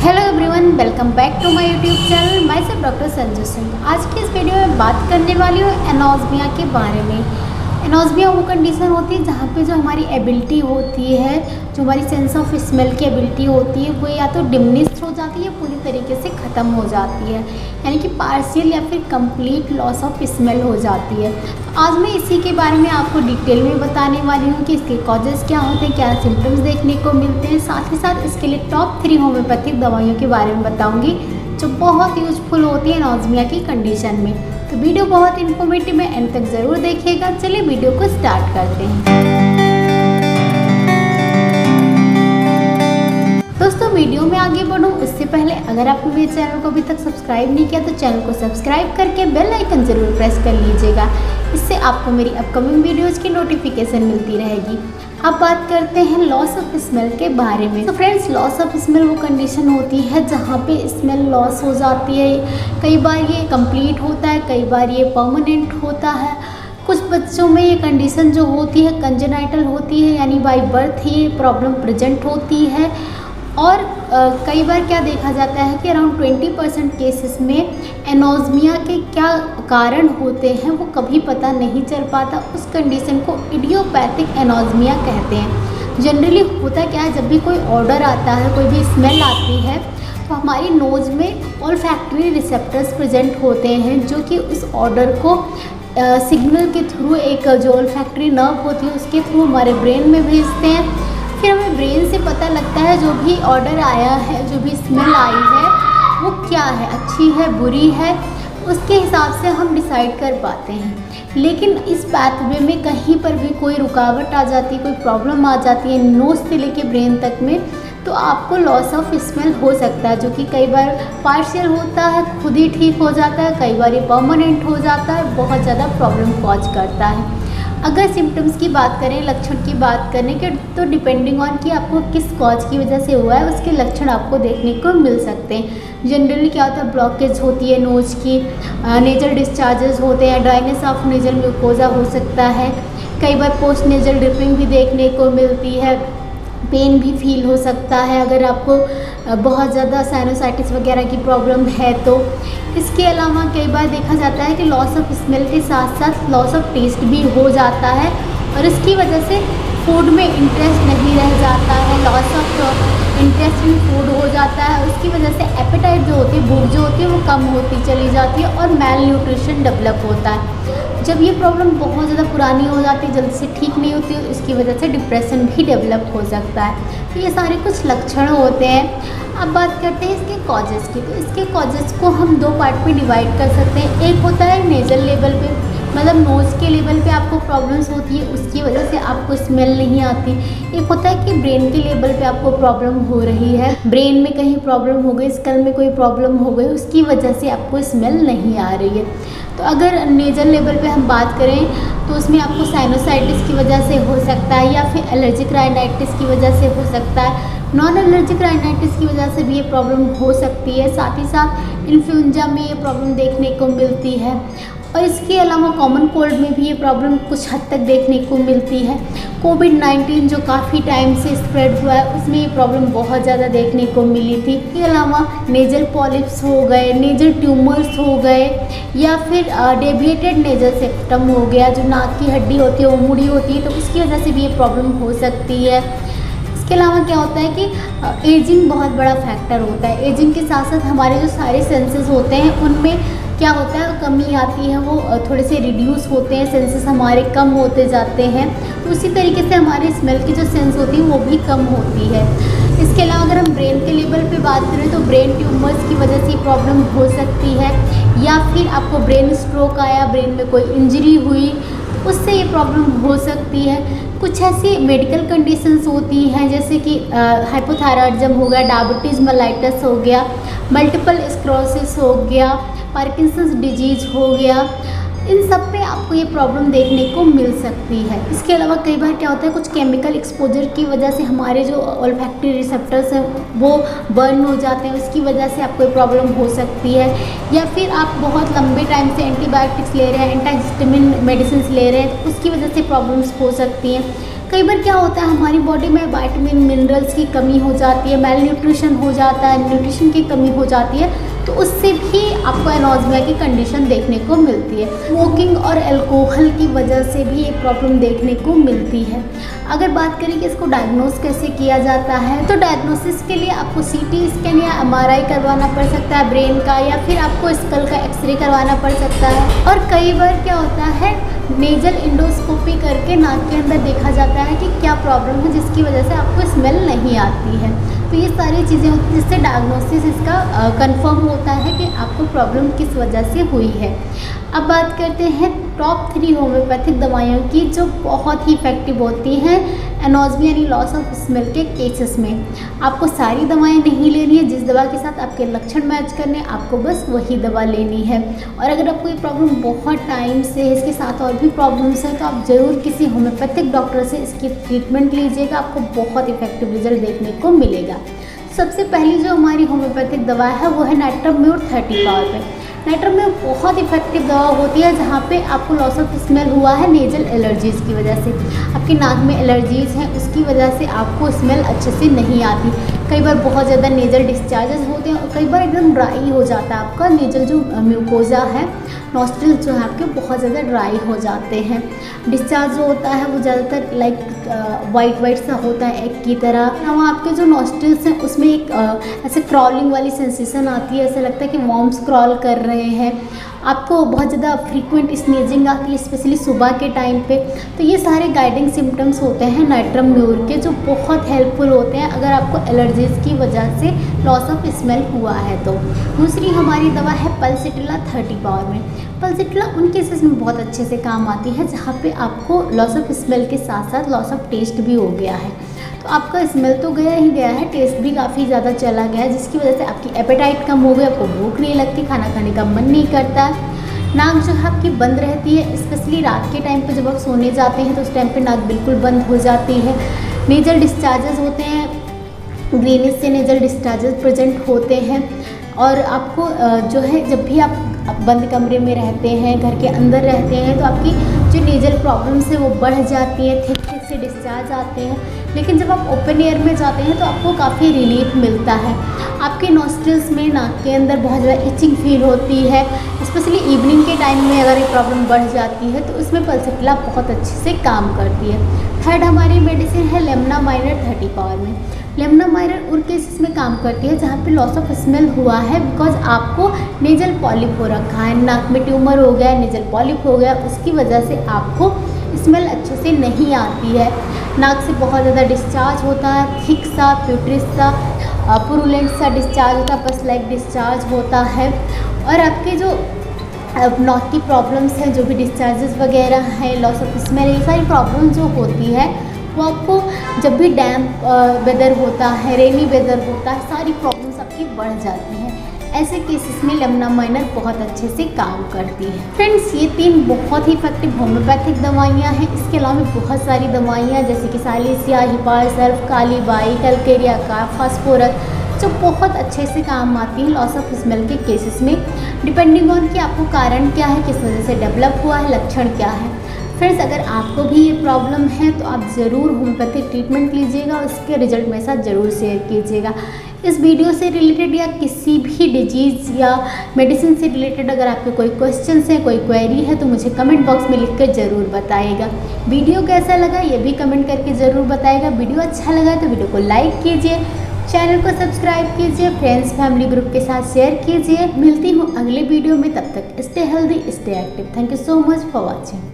Hello everyone, welcome back to my YouTube channel. मैं सिर्फ doctor Sanju Singh. आज की इस वीडियो में बात करने वाली हूँ एनोस्मिया के बारे में। एनोस्मिया वो कंडीशन होती है जहाँ पे जो हमारी एबिलिटी होती है, जो हमारी सेंस ऑफ स्मेल की एबिलिटी होती है, वो या तो डिमिनिश हो जाती है, पूरी तरीके से ख़त्म हो जाती है, यानी कि पार्शियल या फिर कंप्लीट लॉस ऑफ स्मेल हो जाती है। तो आज मैं इसी के बारे में आपको डिटेल में बताने वाली हूँ कि इसके कॉजेज़ क्या होते हैं, क्या सिम्टम्स देखने को मिलते हैं। साथ ही साथ इसके लिए टॉप 3 होम्योपैथिक दवाइयों के बारे में बताऊँगी जो बहुत यूजफुल होती है एनोस्मिया की कंडीशन में। तो वीडियो बहुत इन्फॉर्मेटिव है, एंड तक ज़रूर देखिएगा। चलिए वीडियो को स्टार्ट करते हैं। दोस्तों, वीडियो में आगे बढ़ूं उससे पहले अगर आपने मेरे चैनल को अभी तक सब्सक्राइब नहीं किया तो चैनल को सब्सक्राइब करके बेल आइकन ज़रूर प्रेस कर लीजिएगा। इससे आपको मेरी अपकमिंग वीडियोज़ की नोटिफिकेशन मिलती रहेगी। अब बात करते हैं लॉस ऑफ स्मेल के बारे में। तो फ्रेंड्स, लॉस ऑफ स्मेल वो कंडीशन होती है जहाँ पे स्मेल लॉस हो जाती है। कई बार ये कंप्लीट होता है, कई बार ये परमानेंट होता है। कुछ बच्चों में ये कंडीशन जो होती है कंजेनाइटल होती है, यानी by birth he problem present होती है। और कई बार क्या देखा जाता है कि अराउंड 20% केसेस में एनोस्मिया के क्या कारण होते हैं वो कभी पता नहीं चल पाता। उस कंडीशन को इडियोपैथिक एनोस्मिया कहते हैं। जनरली होता क्या है, जब भी कोई ऑर्डर आता है, कोई भी स्मेल आती है, तो हमारी नोज़ में ऑल्फैक्टरी रिसेप्टर्स प्रेजेंट होते हैं जो कि उस ऑर्डर को सिग्नल के थ्रू, एक जो ऑल्फैक्टरी नर्व होती है उसके थ्रू हमारे ब्रेन में भेजते हैं। फिर हमें ब्रेन से पता लगता है जो भी ऑर्डर आया है, जो भी स्मेल आई है वो क्या है, अच्छी है, बुरी है, उसके हिसाब से हम डिसाइड कर पाते हैं। लेकिन इस पाथवे में कहीं पर भी कोई रुकावट आ जाती है, कोई प्रॉब्लम आ जाती है नोज़ से लेके ब्रेन तक में, तो आपको लॉस ऑफ स्मेल हो सकता है, जो कि कई बार पार्शियल होता है, खुद ही ठीक हो जाता है, कई बार ये परमानेंट हो जाता है, बहुत ज़्यादा प्रॉब्लम कॉज करता है। अगर सिम्टम्स की बात करें, लक्षण की बात करें कि तो डिपेंडिंग ऑन कि आपको किस कॉज की वजह से हुआ है, उसके लक्षण आपको देखने को मिल सकते हैं। जनरली क्या होता है, ब्लॉकेज होती है नोज़ की, नेजल डिस्चार्जेस होते हैं, ड्राइनेस ऑफ नेजल म्यूकोजा हो सकता है, कई बार पोस्ट नेजल ड्रिपिंग भी देखने को मिलती है, पेन भी फील हो सकता है अगर आपको बहुत ज़्यादा साइनोसाइटिस वगैरह की प्रॉब्लम है तो। इसके अलावा कई बार देखा जाता है कि लॉस ऑफ स्मेल के साथ साथ लॉस ऑफ टेस्ट भी हो जाता है, और इसकी वजह से फूड में इंटरेस्ट नहीं रह जाता है, loss of interest in food हो जाता है। उसकी वजह से एपेटाइट जो होती है, भूख जो होती है, वो कम होती चली जाती है और मैल न्यूट्रिशन डेवलप होता है। जब ये प्रॉब्लम बहुत ज़्यादा पुरानी हो जाती है, जल्दी से ठीक नहीं होती, इसकी वजह से डिप्रेशन भी डेवलप हो सकता है। तो ये सारे कुछ लक्षण होते हैं। अब बात करते हैं इसके कॉजेज़ की। तो इसके कॉजेज़ को हम 2 पार्ट में डिवाइड कर सकते हैं। एक होता है नेजल लेवल पे, मतलब नोज़ के लेवल पे आपको प्रॉब्लम्स होती है, उसकी वजह से आपको स्मेल नहीं आती। एक होता है कि ब्रेन के लेवल पे आपको प्रॉब्लम हो रही है, ब्रेन में कहीं प्रॉब्लम हो गई, स्कल में कोई प्रॉब्लम हो गई, उसकी वजह से आपको स्मेल नहीं आ रही है। तो अगर नेजल लेवल पे हम बात करें तो उसमें आपको साइनोसाइटिस की वजह से हो सकता है, या फिर एलर्जिक राइनाइटिस की वजह से हो सकता है, नॉन एलर्जिक राइनाइटिस की वजह से भी ये प्रॉब्लम हो सकती है। साथ ही साथ इन्फ्लुएंजा में ये प्रॉब्लम देखने को मिलती है, और इसके अलावा कॉमन कोल्ड में भी ये प्रॉब्लम कुछ हद तक देखने को मिलती है। कोविड-19 जो काफ़ी टाइम से स्प्रेड हुआ है, उसमें ये प्रॉब्लम बहुत ज़्यादा देखने को मिली थी। इसके अलावा नेजल पॉलिप्स हो गए, नेजल ट्यूमर्स हो गए, या फिर डेविएटेड नेजल सेप्टम हो गया, जो नाक की हड्डी होती है वो मुड़ी होती है, तो उसकी वजह से भी ये प्रॉब्लम हो सकती है। इसके अलावा क्या होता है कि एजिंग बहुत बड़ा फैक्टर होता है। एजिंग के साथ साथ हमारे जो सारे सेंसेस होते हैं उनमें क्या होता है, कमी आती है, वो थोड़े से रिड्यूस होते हैं, सेंसेस हमारे कम होते जाते हैं। तो उसी तरीके से हमारे स्मेल की जो सेंस होती है वो भी कम होती है। इसके अलावा अगर हम ब्रेन के लेवल पे बात करें तो ब्रेन ट्यूमर्स की वजह से प्रॉब्लम हो सकती है, या फिर आपको ब्रेन स्ट्रोक आया, ब्रेन में कोई इंजरी हुई, उससे ये प्रॉब्लम हो सकती है। कुछ ऐसी मेडिकल कंडीशंस होती हैं जैसे कि हाइपोथायराइडिज्म हो गया, डायबिटीज़ मेलाइटस हो गया, मल्टीपल स्क्लेरोसिस हो गया, पार्किंसंस डिजीज़ हो गया, इन सब पे आपको ये प्रॉब्लम देखने को मिल सकती है। इसके अलावा कई बार क्या होता है, कुछ केमिकल एक्सपोजर की वजह से हमारे जो ऑल्फैक्टरी रिसेप्टर्स हैं वो बर्न हो जाते हैं, उसकी वजह से आपको ये प्रॉब्लम हो सकती है। या फिर आप बहुत लंबे टाइम से एंटीबायोटिक्स ले रहे हैं, एंटाहिस्टामिन मेडिसिन ले रहे हैं, तो उसकी वजह से प्रॉब्लम्स हो सकती हैं। कई बार क्या होता है हमारी बॉडी में विटामिन मिनरल्स की कमी हो जाती है, मेल न्यूट्रिशन हो जाता है, न्यूट्रिशन की कमी हो जाती है, तो उससे भी आपको एनोज़मिया की कंडीशन देखने को मिलती है। स्मोकिंग और अल्कोहल की वजह से भी ये प्रॉब्लम देखने को मिलती है। अगर बात करें कि इसको डायग्नोस कैसे किया जाता है, तो डायग्नोसिस के लिए आपको सीटी स्कैन या एमआरआई करवाना पड़ सकता है ब्रेन का, या फिर आपको स्कल का एक्सरे करवाना पड़ सकता है। और कई बार क्या होता है नेजल इंडोस्कोपी करके नाक के अंदर देखा जाता है कि क्या प्रॉब्लम है जिसकी वजह से आपको स्मेल नहीं आती है। तो ये सारी चीज़ें होती हैं जिससे डायग्नोसिस इसका कंफर्म होता है कि आपको प्रॉब्लम किस वजह से हुई है। अब बात करते हैं टॉप 3 होम्योपैथिक दवाइयों की जो बहुत ही इफ़ेक्टिव होती हैं एनोज़मिया यानी लॉस ऑफ स्मेल के केसेस में। आपको सारी दवाएं नहीं लेनी है, जिस दवा के साथ आपके लक्षण मैच करने आपको बस वही दवा लेनी है। और अगर आपको ये प्रॉब्लम बहुत टाइम से है, इसके साथ और भी प्रॉब्लम्स हैं, तो आप ज़रूर किसी होम्योपैथिक डॉक्टर से इसकी ट्रीटमेंट लीजिएगा, आपको बहुत इफेक्टिव रिजल्ट देखने को मिलेगा। सबसे पहली जो हमारी होम्योपैथिक दवा है वो है नाइट्रोम्यूर 30 पावर पे। नाइट्रोम्यूर बहुत इफेक्टिव दवा होती है जहाँ पे आपको लॉस ऑफ स्मेल हुआ है नेजल एलर्जीज़ की वजह से, आपकी नाक में एलर्जीज़ हैं उसकी वजह से आपको स्मेल अच्छे से नहीं आती। कई बार बहुत ज़्यादा नेजल डिस्चार्जेस होते हैं और कई बार एकदम ड्राई हो जाता है आपका नेजल जो म्यूकोजा है, नॉस्ट्रिल्स जो है आपके बहुत ज़्यादा ड्राई हो जाते हैं। डिस्चार्ज जो होता है वो ज़्यादातर लाइक वाइट सा होता है एक की तरह। वहाँ आपके जो नॉस्ट्रिल्स हैं उसमें एक ऐसे क्रॉलिंग वाली सेंसेशन आती है, ऐसा लगता है कि वॉर्म्स क्रॉल कर रहे हैं। आपको बहुत ज़्यादा फ्रीक्वेंट स्नीजिंग आती है स्पेशली सुबह के टाइम पे। तो ये सारे गाइडिंग सिम्टम्स होते हैं नाइट्रोम्यूर के जो बहुत हेल्पफुल होते हैं अगर आपको एलर्जीज़ की वजह से लॉस ऑफ स्मेल हुआ है तो। दूसरी हमारी दवा है पल्सिट्रिला 30 पावर में। पल्सिट्रिला उन केसेस में बहुत अच्छे से काम आती है जहाँ पे आपको लॉस ऑफ स्मेल के साथ साथ लॉस ऑफ टेस्ट भी हो गया है। तो आपका स्मेल तो गया ही गया है, टेस्ट भी काफ़ी ज़्यादा चला गया है, जिसकी वजह से आपकी एपेटाइट कम हो गई, आपको भूख नहीं लगती, खाना खाने का मन नहीं करता। नाक जो है आपकी बंद रहती है, स्पेशली रात के टाइम पे जब आप सोने जाते हैं तो उस टाइम पे नाक बिल्कुल बंद हो जाती है। नेजल डिस्चार्जेस होते हैं, ग्रीनिश से नेजल डिस्चार्जेस प्रेजेंट होते हैं। और आपको जो है जब भी आप बंद कमरे में रहते हैं, घर के अंदर रहते हैं, तो आपकी जो नेजल प्रॉब्लम्स है वो बढ़ जाती है, थिक से डिस्चार्ज आते हैं। लेकिन जब आप ओपन एयर में जाते हैं तो आपको काफ़ी रिलीफ मिलता है। आपके नॉस्ट्रिल्स में नाक के अंदर बहुत ज़्यादा इचिंग फील होती है, स्पेशली इवनिंग के टाइम में अगर ये प्रॉब्लम बढ़ जाती है तो उसमें पल्सिट्रिला बहुत अच्छे से काम करती है। थर्ड हमारी मेडिसिन है लेमना माइनर 30 पावर में। लेमना माइनर उन केसेस में काम करती है जहाँ पे लॉस ऑफ स्मेल हुआ है बिकॉज आपको नेजल पॉलिप हो रखा है, नाक में ट्यूमर हो गया, नेजल पॉलिप हो गया, उसकी वजह से आपको स्मेल अच्छे से नहीं आती है। नाक से बहुत ज़्यादा डिस्चार्ज होता है, थिक सा प्यूट्रिस सा पुरुलेंट सा डिस्चार्ज होता है, पस लाइक डिस्चार्ज होता है। और आपके जो नाक की प्रॉब्लम्स हैं, जो भी डिस्चार्जेस वगैरह हैं, लॉस ऑफ स्मेल, ये सारी प्रॉब्लम जो होती है वो आपको जब भी डैम्प वेदर होता है, रेनी वेदर होता है, सारी प्रॉब्लम्स आपकी बढ़ जाती हैं। ऐसे केसेस में लेमना माइनर बहुत अच्छे से काम करती है। फ्रेंड्स, ये 3 बहुत ही इफेक्टिव होम्योपैथिक दवाइयाँ हैं। इसके अलावा बहुत सारी दवाइयाँ जैसे कि Silesia, हिपार Surf, Kali Bai, Calcarea का, फास्फोरस, जो बहुत अच्छे से काम आती है लॉस ऑफ स्मेल के केसेस में, डिपेंडिंग ऑन कि आपको कारण क्या है, किस वजह से डेवलप हुआ है, लक्षण क्या है। फ्रेंड्स, अगर आपको भी ये प्रॉब्लम है तो आप ज़रूर होम्योपैथिक ट्रीटमेंट लीजिएगा, उसके रिजल्ट मेरे साथ ज़रूर शेयर कीजिएगा। इस वीडियो से रिलेटेड या किसी भी डिजीज़ या मेडिसिन से रिलेटेड अगर आपके कोई क्वेश्चंस हैं, कोई क्वेरी है तो मुझे कमेंट बॉक्स में लिखकर ज़रूर बताइएगा। वीडियो कैसा लगा ये भी कमेंट करके ज़रूर बताइएगा। वीडियो अच्छा लगा तो वीडियो को लाइक कीजिए, चैनल को सब्सक्राइब कीजिए, फ्रेंड्स फैमिली ग्रुप के साथ शेयर कीजिए। मिलती हूँ अगले वीडियो में, तब तक stay healthy, stay active. Thank you so much for watching.